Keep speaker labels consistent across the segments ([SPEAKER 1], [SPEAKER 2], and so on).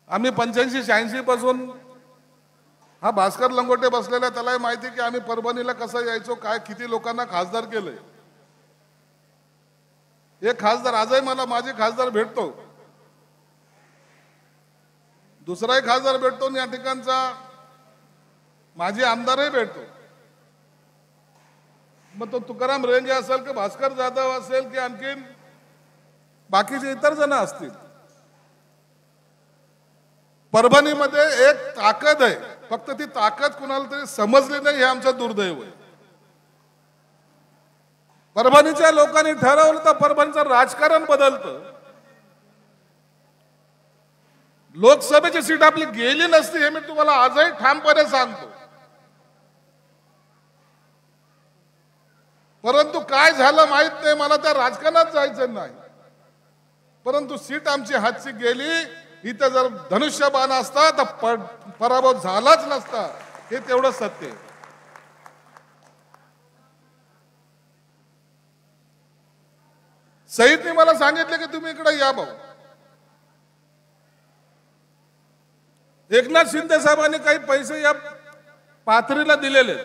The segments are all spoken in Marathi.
[SPEAKER 1] आम्ही 85-86 पासून हा भास्कर लंगोटे बसलेला त्यालाही माहिती की आम्ही परभणीला कसं यायचो, काय किती लोकांना खासदार केलंय. एक खासदार आजही मला माझे खासदार भेटतो, दुसराही खासदार भेटतो, या ठिकाणचा माझे आमदारही भेटतो. मग तो तुकाराम रेंगे असेल की भास्कर जाधव असेल की आणखीन बाकीचे इतर जण असतील. परभणीमध्ये एक ताकद आहे, फक्त ती ताकद कुणाला तरी समजली नाही, हे आमचं दुर्दैव आहे. परभणीच्या लोकांनी ठरवलं तर परभणीचं राजकारण बदलतं. लोकसभेची सीट आपली गेली नसती हे मी तुम्हाला आजही ठामपणे सांगतो. परंतु काय झालं माहित नाही, मला त्या राजकारणात जायचं नाही. परंतु सीट आमची हातची गेली. इथं जर धनुष्यबाण असता तर पराभव झालाच नसता, हे तेवढं सत्य आहे. सईदने मला सांगितलं की तुम्ही इकडे या भाऊ. एकनाथ शिंदे साहेबांनी काही पैसे या पाथरीला दिलेले.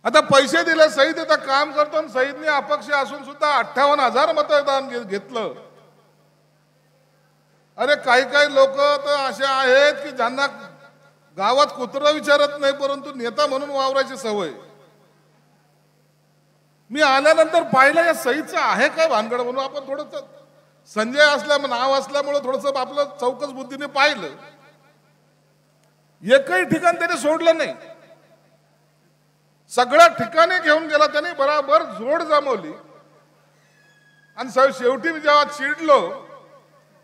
[SPEAKER 1] आता पैसे दिले, सईद आता काम करतो आणि सईदने अपक्ष असून सुद्धा 58,000 मतदान घेतलं. अरे काही काही लोक तर असे आहेत की ज्यांना गावात कुत्रं विचारत नाही, परंतु नेता म्हणून वावरायची सवय. मी आल्यानंतर पाहिलं या सईचं आहे काय भानगड म्हणून. आपण थोडस संजय असल्यामुळे नाव असल्यामुळे थोडस आपलं चौकस बुद्धीने पाहिलं. एकही ठिकाण त्याने सोडलं नाही, सगळ्या ठिकाणी घेऊन गेला त्याने, बराबर जोड जमवली. आणि शेवटी मी जेव्हा चिडलो,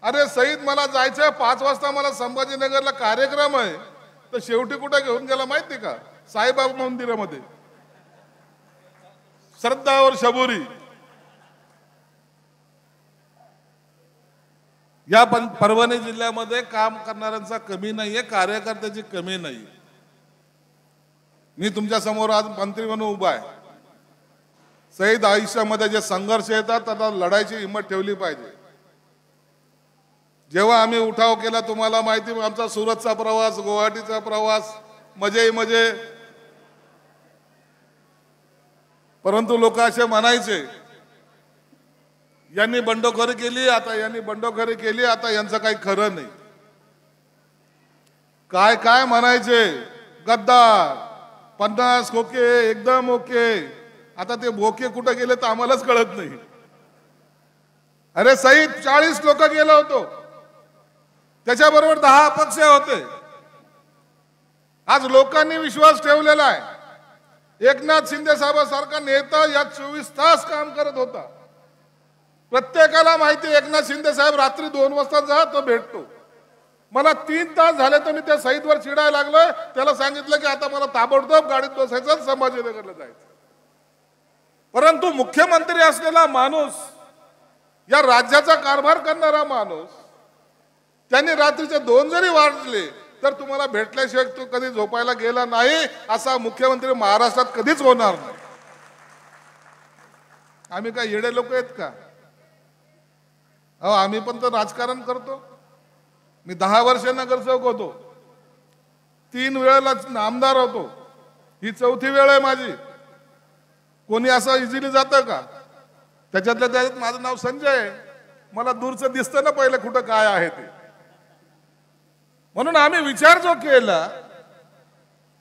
[SPEAKER 1] अरे सईद मला जायचंय 5 वाजता, मला संभाजीनगरला कार्यक्रम आहे, तर शेवटी कुठे घेऊन गेला माहिती का? साईबाबा मंदिरामध्ये, श्रद्धा और शबुरी. या परभणी जिल्ह्यामध्ये काम करणाऱ्यांचा कमी नाहीये, कार्यकर्त्याची कमी नाही. मी तुमच्या समोर आज मंत्री म्हणून उभा आहे. सईद आयुष्यामध्ये जे संघर्ष येतात त्याला लढायची हिंमत ठेवली पाहिजे. जेव्हा आम्ही उठाव केला, तुम्हाला माहिती आमचा सुरतचा प्रवास, गुवाहाटीचा प्रवास, मजे. परंतु लोक असे म्हणायचे यांनी बंडखोरी केली, आता यांचं काही खरं नाही. काय म्हणायचे, गद्दार, 50 ओके, एकदम ओके. आता ते बोके कुठे गेले तर आम्हालाच कळत नाही. अरे सईद 40 लोक गेलो होतो, त्याच्याबरोबर 10 अपक्ष होते. आज लोकांनी विश्वास ठेवलेला आहे. एकनाथ शिंदे साहेबांसारखा नेता या 24 तास काम करत होता. प्रत्येकाला माहिती एकनाथ शिंदे साहेब रात्री 2 वाजता जा तो भेटतो. मला 3 तास झाले तर मी त्या सईदवर चिडायला लागलोय. त्याला सांगितलं की आता मला ताबडतोब गाडीत बसायचं, संभाजीनगरला जायचं. परंतु मुख्यमंत्री असलेला माणूस, या राज्याचा कारभार करणारा माणूस, त्यांनी रात्रीचे 2 जरी वाजले तर तुम्हाला भेटल्याशिवाय तो कधी झोपायला गेला नाही, असा मुख्यमंत्री महाराष्ट्रात कधीच होणार नाही. आम्ही काय येडे लोक आहेत का? आम्ही पण तर राजकारण करतो. मी 10 वर्ष नगरसेवक होतो, 3 वेळेला आमदार होतो, ही 4थी वेळ आहे माझी. कोणी असं इझिली जातं का? त्याच्यात माझं नाव संजय आहे. मला दूरचं दिसतं ना पहिलं कुठं काय आहे ते. म्हणून आम्ही विचार जो केला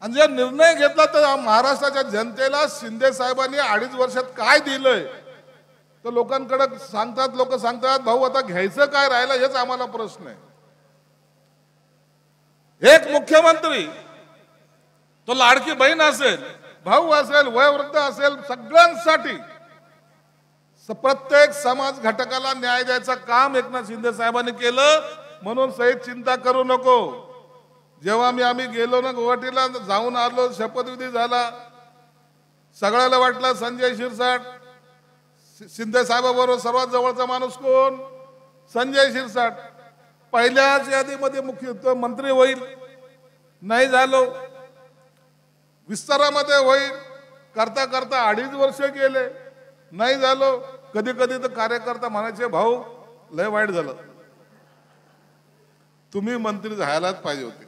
[SPEAKER 1] आणि जो निर्णय घेतला, तर महाराष्ट्राच्या जनतेला शिंदे साहेबांनी 2.5 वर्षात काय दिलंय तर लोक सांगतात भाऊ आता घ्यायचं काय राहिलं, हेच आम्हाला प्रश्न आहे. एक मुख्यमंत्री, तो लाडकी बहीण असेल, भाऊ असेल, वयोवृद्ध असेल, सगळ्यांसाठी प्रत्येक समाज घटकाला न्याय द्यायचं काम एकनाथ शिंदे साहेबांनी केलं. म्हणून सईद चिंता करू नको. जेव्हा आम्ही गेलो ना गुवाहाटीला, जाऊन आलो, शपथविधी झाला, सगळ्याला वाटलं संजय शिरसाट. शिंदे साहेबाबरोबर सर्वात जवळचा माणूस कोण? संजय शिरसाट. पहिल्याच यादीमध्ये मुख्य मंत्री होईल, नाही झालो. विस्तारामध्ये होईल, करता 2.5 वर्ष गेले, नाही झालो. कधी तर कार्यकर्ता म्हणायचे भाऊ लय वाईट झालं. तुम्ही मंत्री झालाच पाहिजे होते.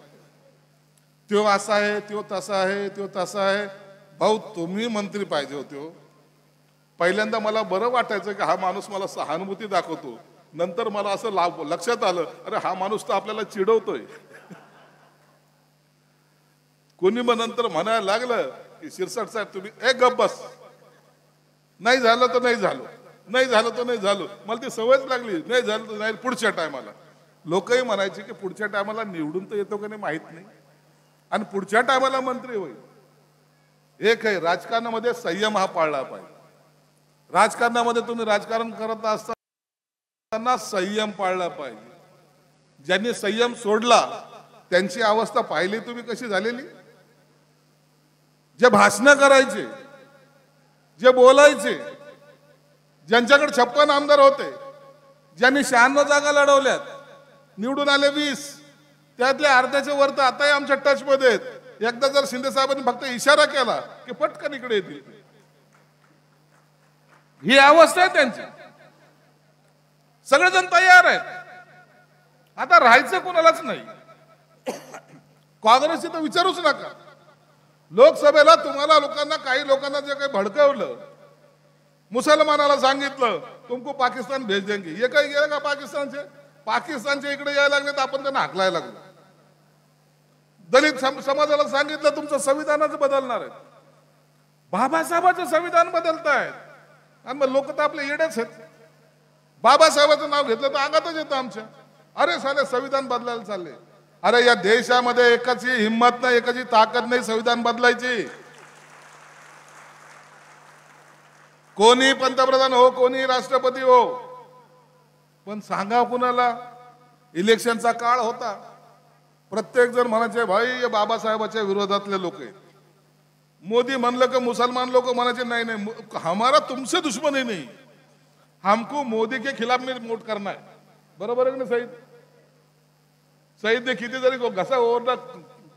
[SPEAKER 1] तो असा आहे, तो तसा आहे, तो तसा आहे. भाऊ तुम्ही मंत्री पाहिजे होते हो. पहिल्यांदा मला बरं वाटायचं की हा माणूस मला सहानुभूती दाखवतो. नंतर मला असं लक्षात आलं, अरे हा माणूस तर आपल्याला चिडवतोय. कोणी मग नंतर म्हणायला लागलं की शिरसाट साहेब तुम्ही एक गप्प बस, नाही झालं तर नाही झालं, नाही झालं तर नाही झालं. मला ती सवयच लागली, नाही झालं तर नाही. पुढच्या टायमाला लोकही म्हणायचे की पुढच्या टायमाला निवडून तर येतो का नाही माहित नाही, आणि पुढच्या टायमाला मंत्री होईल. एक आहे, राजकारणामध्ये संयम हा पाळला पाहिजे. राजकारणामध्ये तुम्ही राजकारण करत असताना संयम पाळला पाहिजे. ज्यांनी संयम सोडला त्यांची अवस्था पाहिली तुम्ही कशी झालेली. जे भाषण करायचे, जे बोलायचे, ज्यांच्याकडे 56 आमदार होते, ज्यांनी 96 जागा लढवल्यात, निवडून आले 20, त्यातल्या अर्ध्याच्या वर तर आताही आमच्या टच मध्ये आहेत. एकदा जर शिंदे साहेबांनी फक्त इशारा केला की पटकन इकडे येतील. ही अवस्था आहे त्यांची. सगळेजण तयार आहेत. आता राहायचं कोणालाच नाही. काँग्रेसची तर विचारूच नका. लोकसभेला तुम्हाला लोकांना, काही लोकांना जे काही भडकवलं, मुसलमानाला सांगितलं तुमको पाकिस्तान भेज देंगे. हे काही गेलं का पाकिस्तानचे? पाकिस्तानचे इकडे यायला लागले तर आपण त्यांना हाकलायला लागलो. दलित समाजाला सांगितलं तुमचं संविधानच बदलणार आहे. बाबासाहेबांचं संविधान बदलतायत आणि मग लोक तर आपले येडेच आहेत. बाबासाहेबांचं नाव घेतलं तर अंगातच येतं आमच्या. अरे साले संविधान बदलायला चालले. अरे या देशामध्ये एकाची हिंमत नाही, एकाची ताकद नाही संविधान बदलायची. कोणी पंतप्रधान हो, कोणी राष्ट्रपती हो, पण सांगा कुणाला. इलेक्शनचा काळ होता, प्रत्येक जण म्हणायचे भाई हे बाबासाहेबांच्या विरोधातले लोक आहेत. मोदी म्हणलं की मुसलमान लोक म्हणायचे नाही नाही हमारा तुमसे दुश्मनी नहीं, हमको मोदी के खिलाफ में वोट करना है. बरोबर आहे ना सईद? सईदने किती जरी घसा ओरडा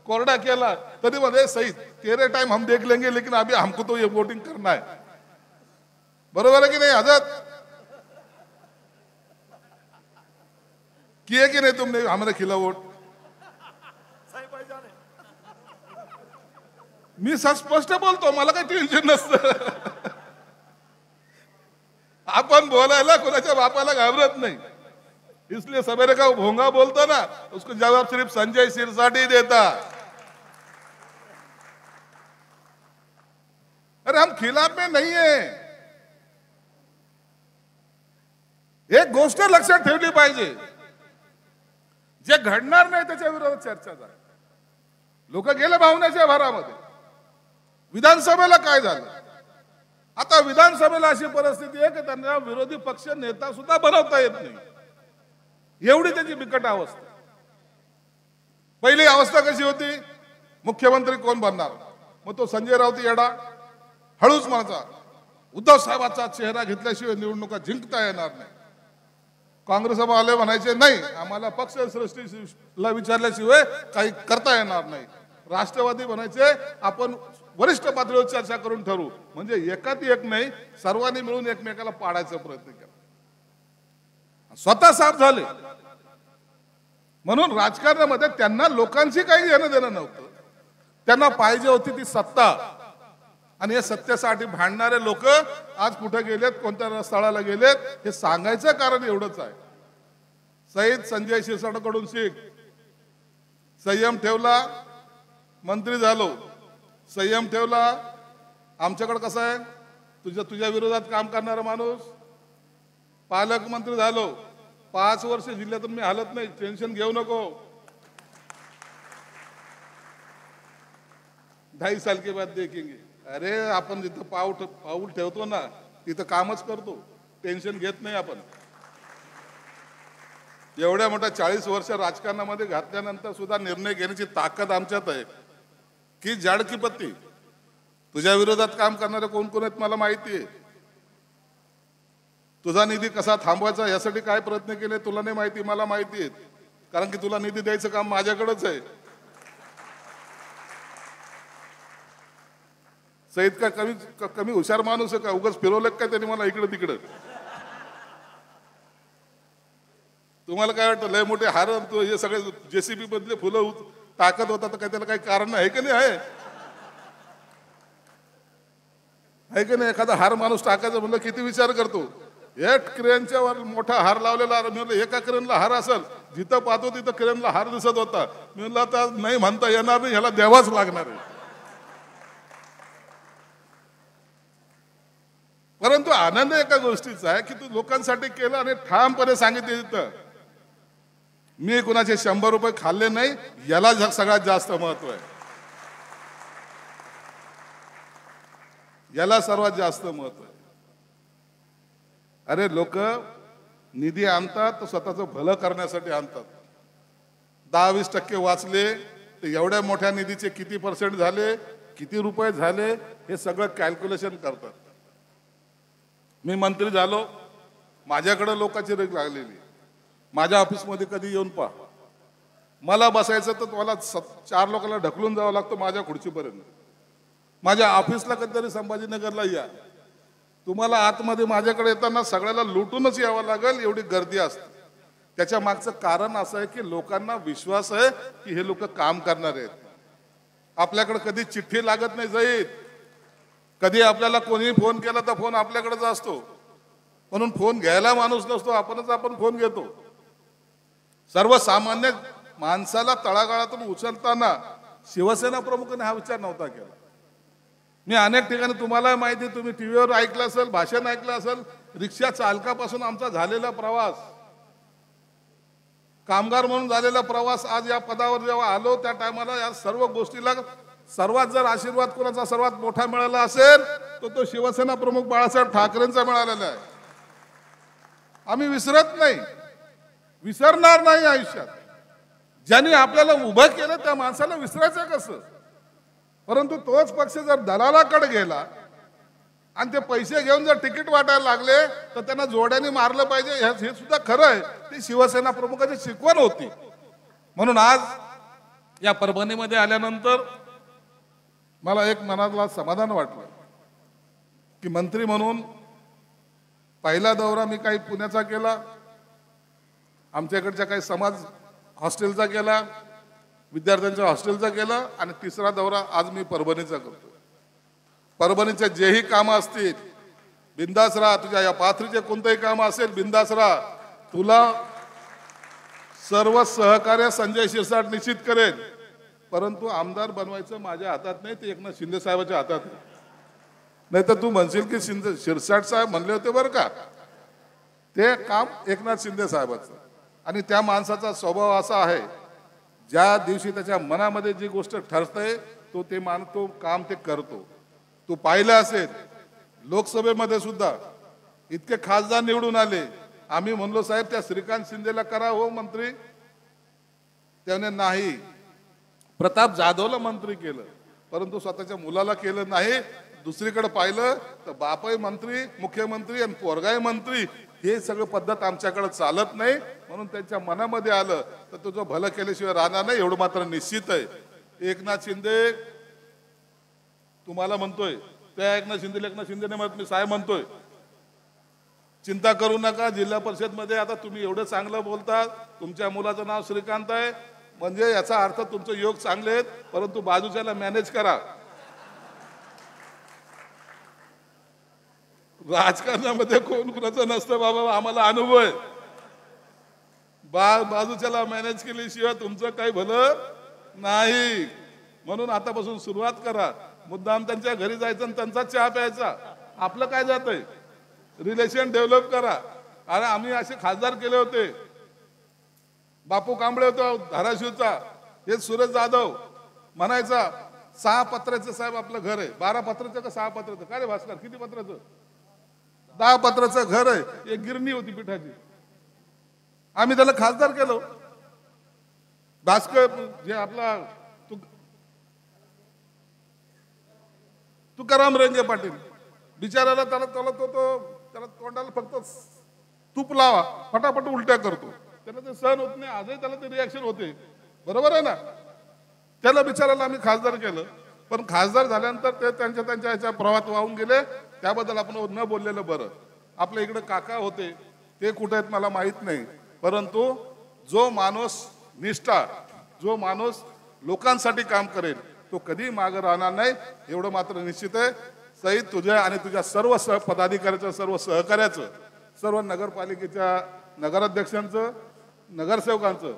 [SPEAKER 1] कोरडा केला तरी मध्ये सईद तेरे टाइम हम देख लेंगे लेकिन अभी हमको तो ये वोटिंग करना है. बरोबर आहे की नाही? आजाद किए कि नहीं तुमने हमारे खिलाफ वोट? मी स्पष्ट बोलतो, मला काही टेन्शन नसतं. आपण बोलायला कोणाच्या बापाला घाबरत नाही. इसलिए सवेरे का भोंगा बोलता ना, उसको जवाब सिर्फ संजय सिरसाट ही देता. अरे हम खिलाफ में नहीं है. एक गोष्ट लक्षात ठेवली पाहिजे, जे घडणार नाही त्याच्या विरोधात चर्चा झाली. लोक गेले भावनेच्या भरामध्ये. विधानसभेला काय झालं? आता विधानसभेला अशी परिस्थिती आहे की त्यांना विरोधी पक्ष नेता सुद्धा बनवता येत नाही, एवढी त्याची बिकट अवस्था. पहिली अवस्था कशी होती? मुख्यमंत्री कोण बनणार? मग तो संजय राऊत येडा हळूच म्हणायचा उद्धव साहेबांचा चेहरा घेतल्याशिवाय निवडणुका जिंकता येणार नाही. काँग्रेस वाले म्हणायचे नाही आम्हाला पक्ष सृष्टीला विचारल्याशिवाय काही करता येणार नाही. राष्ट्रवादी म्हणायचे आपण वरिष्ठ पातळीवर चर्चा करून ठरवू. म्हणजे एकात एक नाही, सर्वांनी मिळून एकमेकाला पाडायचा प्रयत्न केला. स्वतः साफ झाले. म्हणून राजकारणामध्ये त्यांना लोकांशी काही घेणं देणं नव्हतं. त्यांना पाहिजे होती ती सत्ता, आणि या सत्तेसाठी भांडणारे लोक आज कुठे गेलेत, कोणत्या स्थळाला गेलेत, हे सांगायचं कारण एवढंच आहे. सईद संजय शिरसाटकडून शिक. संयम ठेवला, मंत्री झालो. संयम ठेवला. आमच्याकडे कसं आहे, तुझ्या विरोधात काम करणारा माणूस पालकमंत्री झालो. 5 वर्ष जिल्ह्यातून मी हलत नाही, टेन्शन घेऊ नको. 2.5 साल के बाद देखेंगे. अरे आपण जिथं पाऊल ठेवतो ना तिथं कामच करतो, टेन्शन घेत नाही आपण. एवढ्या मोठ्या 40 वर्ष राजकारणामध्ये घातल्यानंतर सुद्धा निर्णय घेण्याची ताकद आमच्यात आहे की जाड की पत्ती. तुझ्या विरोधात काम करणारे कोण कोण आहेत मला माहिती आहे. तुझा निधी कसा थांबवायचा यासाठी काय प्रयत्न केले तुला नाही माहिती, मला माहिती आहे. कारण की तुला निधी द्यायचं काम माझ्याकडेच आहे. सईद का कमी हुशार माणूस आहे का? उगाच फिरवलं काय त्यांनी मला इकडे तिकडं. तुम्हाला काय वाटतं लय मोठे हार आणतो हे सगळे जेसीबी मधले फुलं टाकत होता तर काय त्याला काही कारण आहे की नाही? आहे की नाही? एखादा हार माणूस टाकायचा म्हणलं किती विचार करतो. एक क्रेनच्या वर मोठा हार लावलेला, मी म्हणलं एका क्रेनला हार असेल, जिथं पाहतो तिथं क्रेनला हार दिसत होता. मी म्हणलं आता नाही म्हणता येणार नाही, ह्याला द्यावाच लागणार आहे. परंतु आनंद एका गोष्टीचा आहे की तू लोकांसाठी केलं आणि ठामपणे सांगितले तिथं मी कुणाचे 100 रुपये खाल्ले नाही, याला सगळ्यात जास्त महत्व आहे. याला सर्वात जास्त महत्व आहे. अरे लोक निधी आणतात तर स्वतःचं भलं करण्यासाठी आणतात. 10-20% वाचले तर एवढ्या मोठ्या निधीचे किती % झाले, किती रुपये झाले, हे सगळं कॅल्क्युलेशन करतात. मी मंत्री झालो, माझ्याकडे लोकांची रेग लागलेली. माझ्या ऑफिसमध्ये कधी येऊन पहा, मला बसायचं तर मला 4 लोकांना ढकलून जावं लागतं माझ्या खुर्चीपर्यंत. माझ्या ऑफिसला कधीतरी संभाजीनगरला या, तुम्हाला आतमध्ये माझ्याकडे येताना सगळ्याला लुटूनच यावं लागेल, एवढी गर्दी असते. त्याच्या मागचं कारण असं आहे की लोकांना विश्वास आहे की हे लोक काम करणार आहेत. आपल्याकडे कधी चिठ्ठी लागत नाही जाईत, कधी आपल्याला कोणी फोन केला तर फोन आपल्याकडेच असतो, म्हणून फोन घ्यायला माणूस नसतो, आपण फोन घेतो. सर्वसामान्य माणसाला तळागाळातून उचलताना शिवसेना प्रमुखांनी हा विचार नव्हता केला. मी अनेक ठिकाणी तुम्हाला माहिती, तुम्ही टीव्हीवर ऐकलं असेल, भाषण ऐकलं असेल, रिक्षा चालकापासून आमचा झालेला प्रवास, कामगार म्हणून झालेला प्रवास, आज या पदावर जेव्हा आलो त्या टायमाला या सर्व गोष्टीला सर्वात जर आशीर्वाद कोणाचा सर्वात मोठा मिळाला असेल तर तो शिवसेना प्रमुख बाळासाहेब ठाकरेंचा मिळालेला आहे. आम्ही विसरत नाही, विसरणार नाही आयुष्यात. ज्यांनी आपल्याला उभं केलं त्या माणसाला विसरायचं कसं? परंतु तोच पक्ष जर दलालाकडे गेला आणि ते पैसे घेऊन जर तिकीट वाटायला लागले तर त्यांना जोड्याने मारलं पाहिजे, हे सुद्धा खरं आहे. ती शिवसेना प्रमुखाची शिकवण होती. म्हणून आज या परभणीमध्ये आल्यानंतर मला एक मनातला समाधान वाटलं की मंत्री म्हणून पहिला दौरा मी काही पुण्याचा केला, आमच्याकडच्या काही समाज हॉस्टेलचा केला, विद्यार्थ्यांच्या हॉस्टेलचा केला, आणि तिसरा दौरा आज मी परभणीचा करतो. परभणीचे जेही कामं असतील बिंदास राहा, तुझ्या या पाथरीचे कोणतेही काम असेल बिंदास राहा, तुला सर्व सहकार्य संजय शिरसाट निश्चित करेल. परंतु आमदार बनवायचं माझ्या हातात नाही, ते एकनाथ शिंदे साहेबांच्या हातात आहे. नाही तर तू म्हणशील की शिरसाट साहेब म्हणले होते बरं का, ते काम एकनाथ शिंदे साहेबांचं. आणि त्या माणसाचा स्वभाव असा आहे, ज्या दिवशी त्याच्या मनामध्ये जी गोष्ट ठरते तो ते मानतो, काम ते करतो. तू पाहिलं असेल लोकसभेमध्ये सुद्धा इतके खासदार निवडून आले, आम्ही म्हणलो साहेब त्या श्रीकांत शिंदेला करा हो मंत्री, त्याने नाही. प्रताप जाधवला मंत्री केलं परंतु स्वतःच्या मुलाला केलं नाही. दुसरीकडे पाहिलं तर बापही मंत्री, मुख्यमंत्री आणि पोरगाही मंत्री, हे सगळं पद्धत आमच्याकडे चालत नाही. म्हणून त्यांच्या मनामध्ये आलं तर तुझं भलं केल्याशिवाय राहणार नाही, एवढं मात्र निश्चित आहे. एकनाथ शिंदे तुम्हाला म्हणतोय, त्या एकनाथ शिंदेने मी साहेब म्हणतोय, चिंता करू नका. जिल्हा परिषद मध्ये आता तुम्ही एवढं चांगलं बोलतात, तुमच्या मुलाचं नाव श्रीकांत आहे, म्हणजे याचा अर्थ तुमचे योग चांगले आहेत, परंतु बाजूच्याला मॅनेज करा. राजकारणामध्ये कोण कुणाचं नसतं बाबा, आम्हाला अनुभव आहे. बाजूच्याला मॅनेज केल्याशिवाय तुमचं काही भलं नाही. म्हणून आतापासून सुरुवात करा. मुद्दाम त्यांच्या घरी जायचं आणि त्यांचा चहा प्यायचा, आपलं काय जातंय? रिलेशन डेव्हलप करा. अरे आम्ही असे खासदार केले होते, बापू कांबळे होता धाराशिवचा, हे सुरेश जाधव म्हणायचा 6 पत्राचं साहेब आपलं घर आहे. 12 पत्राचं का 6 पत्राचं? काय रे भास्कर, किती पत्राचं? 10 पत्राचं घर आहे. एक गिरणी होती पिठाची, आम्ही त्याला खासदार केलं. भास्कर जे आपला तुकाराम रेंगे पाटील, बिचाराला त्याला तोंडाला फक्त तूप लावा, फटाफट उलट्या करतो, त्याला ते सहन होत नाही. आजही त्याला ते रिॲक्शन होते, बरोबर आहे ना? त्याला बिचाराला आम्ही खासदार केलं, पण खासदार झाल्यानंतर ते त्यांच्या ह्याच्या प्रवाहात वाहून गेले. त्याबद्दल आपण न बोललेलं बरं. आपल्या इकडे काका होते, ते कुठे आहेत मला माहित नाही, परंतु जो माणूस निष्ठा, जो माणूस लोकांसाठी काम करेल तो कधी मागे राहणार नाही, एवढं मात्र निश्चित आहे. सईद, तुझ्या आणि तुझ्या सर्व पदाधिकाऱ्याचं, सर्व सहकार्याचं, सर्व नगरपालिकेच्या नगराध्यक्षांचं, नगरसेवकांचं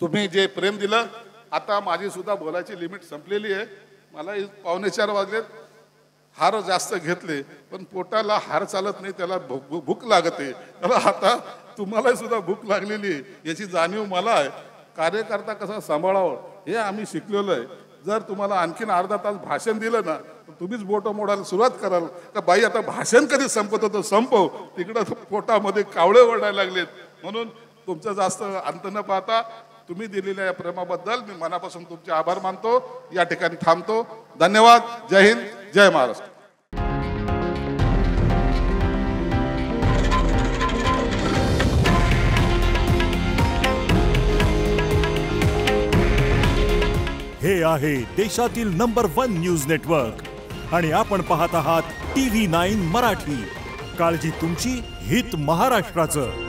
[SPEAKER 1] तुम्ही जे प्रेम दिलं. आता माझी सुद्धा बोलायची लिमिट संपलेली आहे. मला 3:45 वाजलेत. हार जास्त घेतले पण पोटाला हार चालत नाही, त्याला भूक लागते. त्याला आता तुम्हाला सुद्धा भूक लागलेली आहे याची जाणीव मला आहे. कार्यकर्ता कसा सांभाळावं हे आम्ही शिकलेलो आहे. जर तुम्हाला आणखीन अर्धा तास भाषण दिलं ना तर तुम्हीच बोटं मोडायला सुरुवात कराल का बाई आता भाषण कधी संपत होतं संपव. तिकडं पोटामध्ये कावळे ओरडायला लागलेत. म्हणून तुमचं जास्त अंत न पाहता तुम्ही दिलेल्या या प्रेमाबद्दल मी मनापासून तुमचे आभार मानतो. या ठिकाणी थांबतो. धन्यवाद. जय हिंद, जय महाराष्ट्र.
[SPEAKER 2] हे आहे देशातील नंबर 1 न्यूज नेटवर्क आणि आपण पाहत आहात TV9 मराठी. काळजी तुमची, हित महाराष्ट्राचं.